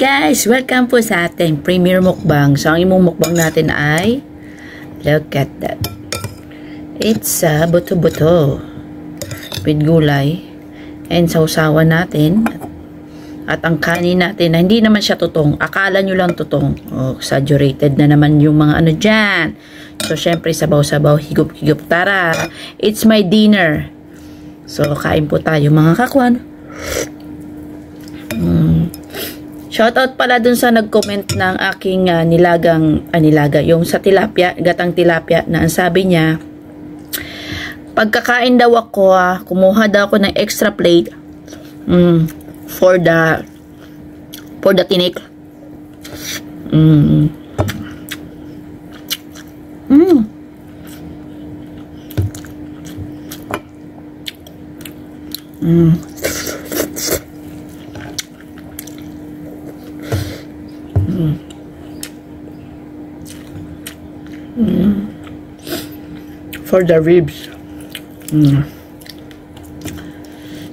guys! Welcome po sa ating premiere mukbang. So, ang imong mukbang natin ay look at that. It's buto-buto with gulay and sausawan natin. At ang kanin natin na hindi naman siya tutong. Akala nyo lang tutong. Oh, exaggerated na naman yung mga ano dyan. So, syempre, sabaw-sabaw, higup-higup. Tara! It's my dinner. So, kain po tayo mga kakwan. Shoutout pala dun sa nag-comment ng aking nilaga, yung sa tilapia, gatang tilapia, na ang sabi niya, pagkakain daw ako, kumuha daw ako ng extra plate for the tinik. For the ribs.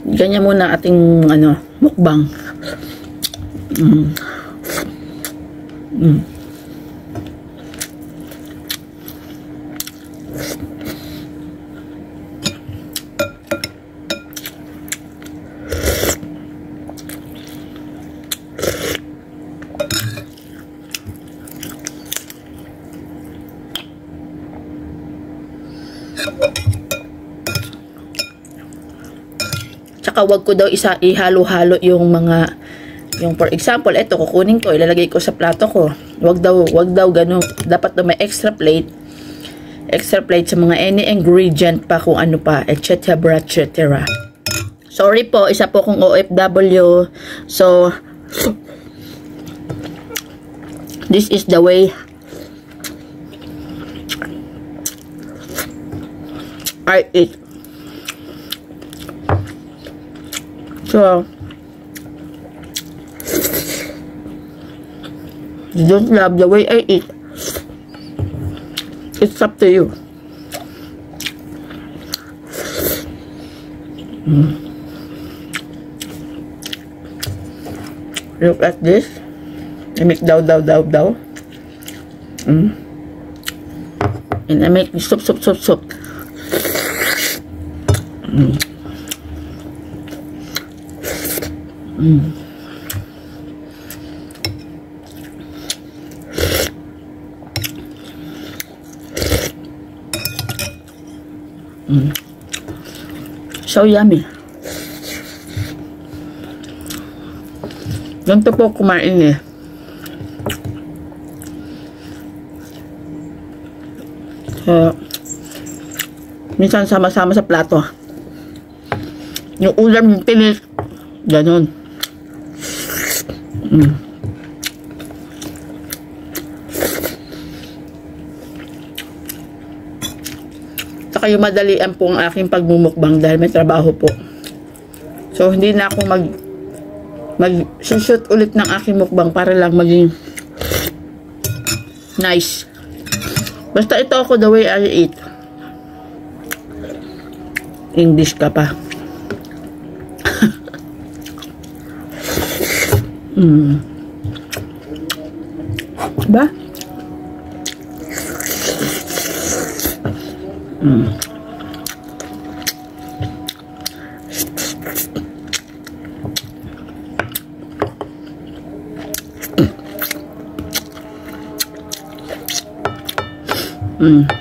Ganyan muna ating mukbang. Tsaka wag ko daw ihalo-halo yung for example, eto kukunin ko, ilalagay ko sa plato ko. Wag daw ganun. Dapat daw may extra plate sa mga any ingredient pa, kung ano pa, etc. etc. Sorry po, isa po kong OFW. So this is the way I eat. So, you don't love the way I eat. It's up to you. Look at this. I make daw. And I make soup. So yummy. Ganito po kumain eh. Minsan sama-sama sa plato. Yung ulam yung tinik. Ganon. Saka yung madalian po ang aking pagmumukbang dahil may trabaho po. So, hindi na ako mag-shoot ulit ng aking mukbang para lang maging nice. Basta ito ako the way I eat. English ka pa. Ba?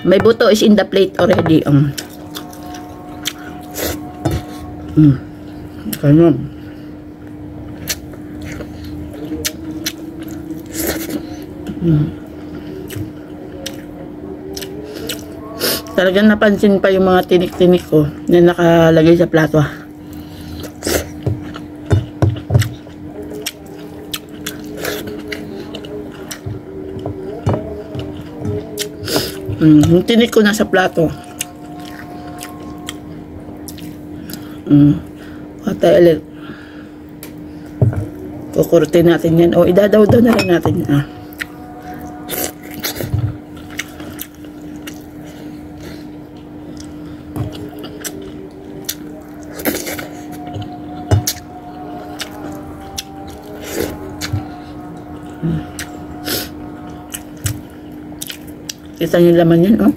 May buto is in the plate already. Ganun. Talagang napansin pa yung mga tinik-tinik ko na nakalagay sa plato. Yung tinik ko nasa plato. Patay ulit. Kukurutin natin yan. O, idadaw-daw na rin natin. Kita niyo laman yan, oh.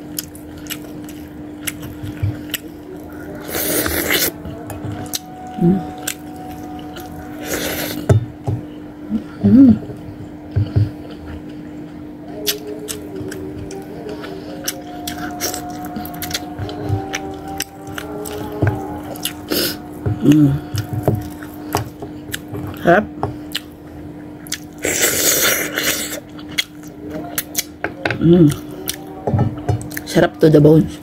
Sarap. Sarap to the bones.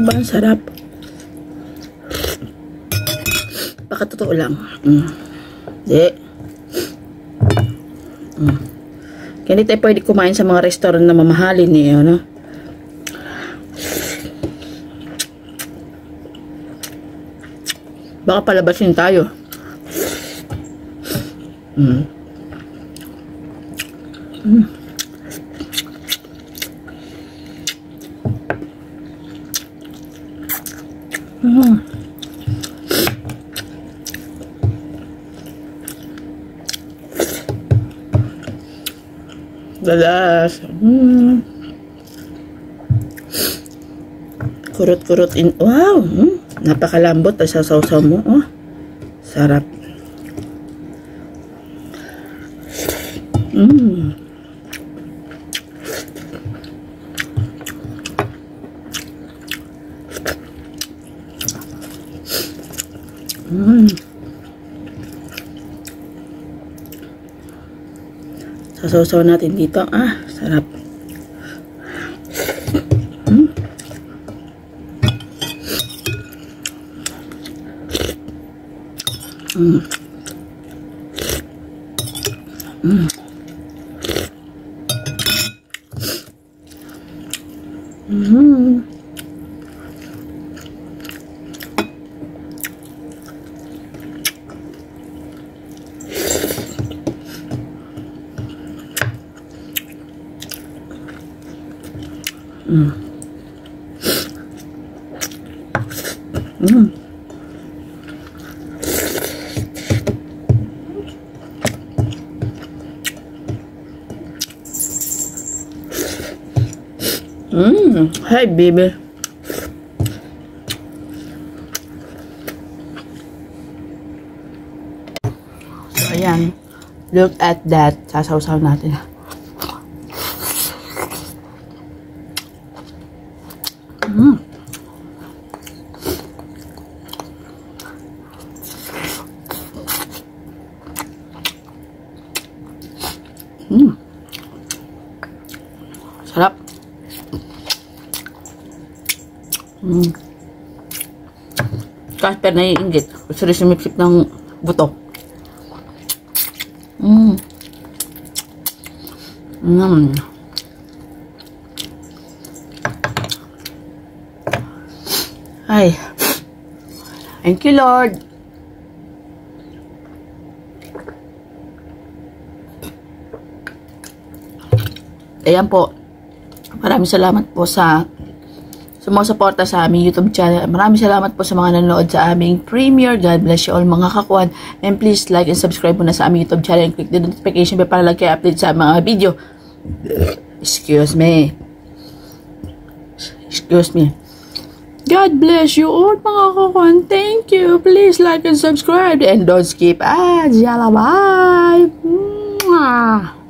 Diba ang sarap? Baka totoo lang. Di. Kaya hindi tayo pwede kumain sa mga restaurant na mamahalin eh, ano? Baka palabasin tayo. Dalas. Kurot-kurot in. Wow. Napakalambot sa sausaw mo. Oh. Sarap. Sasaw-saw natin dito. Sarap. Hi, baby. So, ayan. Look at that. Sasaw-saw natin. Sarap. Kasper naiinggit. Gusto rin sumipsip ng buto. Ay. Thank you, Lord. Ayan po. Maraming salamat po sa sumusuporta sa aming YouTube channel. Maraming salamat po sa mga nanonood sa aming premiere. God bless you all mga kakuan. And please like and subscribe po na sa aming YouTube channel and click the notification bell para lagi kayo update sa mga video. Excuse me. Excuse me. God bless you all mga kakuan. Thank you. Please like and subscribe and don't skip ads. Yalla bye. Mwah.